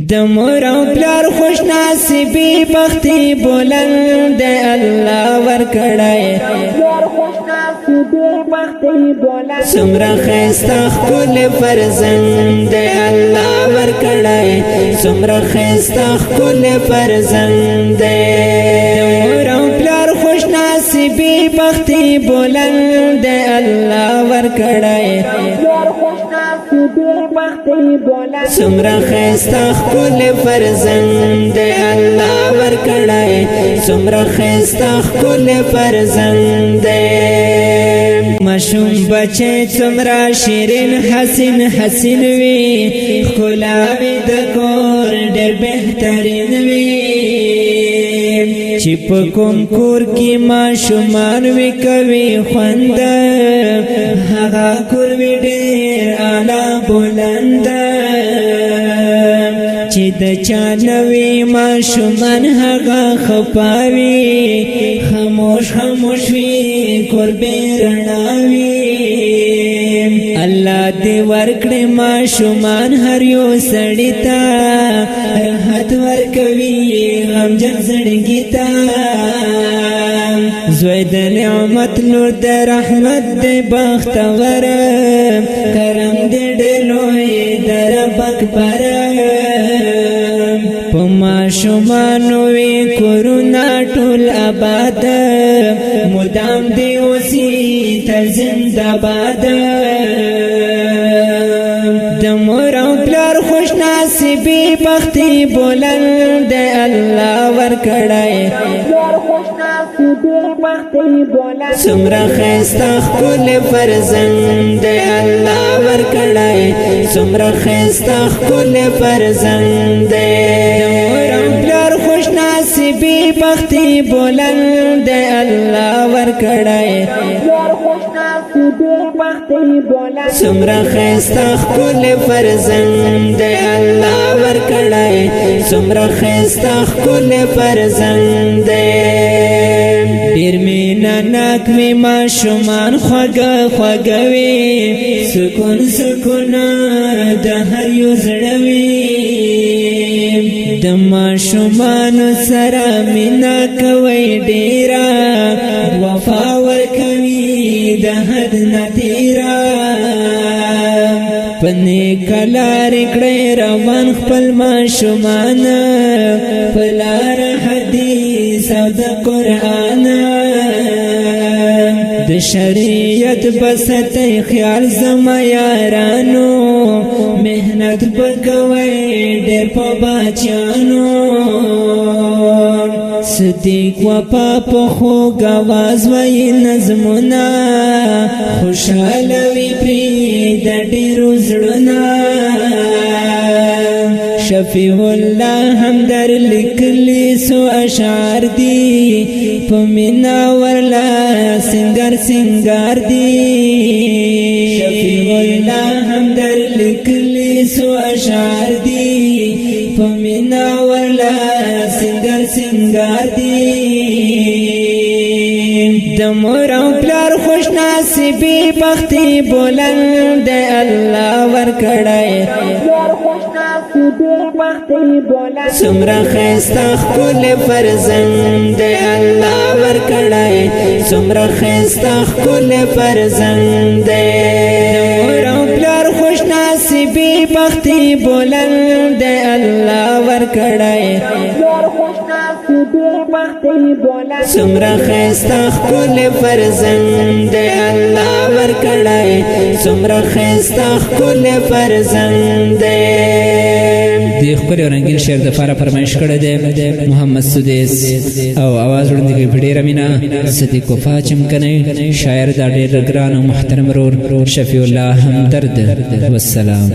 د مور او پلار خوش نصیبی بختی بلند الله ورکړای سمرا خیستا خپل فرزند الله ورکړای سمرا خیستا خپل فرزند مور او پلار خوش نصیبی بختی بلند الله ورکړای سمرا خیستا خپل فرزند الله ورکړای سمرا خیستا خپل فرزند مشوم بچه سمرا شیرین حسین حسین وی خلاوی د کور ډېر بهترین وی چې په کوم کور کې ماشومان وی کوي خوند هغه کور وی ډېر اعلی بلند چې د چا نوی ماشومان هغه خپاوي خاموش خاموش وی کور بیرناوی الله دې ورکړي ماشومان هر یو سړی ته راحت ورکوي غمجن زړګي ته زوی د نعمت لور د رحمت د بختور کرم دې ډېر لوی د رب اکبر په ماشومانو وی کورونا ټول آباد مدام دی اوسې تل زنده باد د مور او پلار خوش نصیبی بختی بلند الله ورکړای سمرا خیستا خپل فرزند الله ورکړای سمرا خیستا خپل فرزند مور او پلار خوش نصیبی بختی بلند الله ورکړای سمرا خیستا خپل فرزند الله ورکړای سمرا خیستا خپل فرزند ډېر مینا ناک وی ماشومان خوږه خوږه وی سکون سکون د هر یو زړه وی د ماشومانو سره مینا کوي ډېره وفا ورکوي د حد نه تیره په نیکه لارې کړئ روان خپل ماشومان په لاره حدیث او د قرآن د شریعت بسطی خیال زما یارانو محنت بکوي ډېر په بچیانو صدیق وفا په خوږ اواز وایي نظمونه خوشحاله وي پرې د ډېرو زړونه شفیع الله همدر لیکلی سو اشعار دی په مینا ورلا سنگار سنگار دی شفیع الله همدر لیکلی سو اشعار دی په مینا ورلا سنگار سنگار دی د مور او پلار خوش نصیبی بختی بلند الله ورکړای سمرا خیستا خپل فرزند الله ورکړای سمرا خیستا خپل فرزند مور او پلار خوش نصیبی بختی بلند الله ورکړای سمرا خیستا خپل فرزند الله ورکړای سمرا خیستا خپل فرزند دی خپل رنگین شعر د فاره فرمایش کړی دی محمد سدیس او आवाज وړاندې کوي ډېر مینا صدیق وفا چمکنه شاعر دا ډېر ګران او محترم رور شفیع الله همدرد والسلام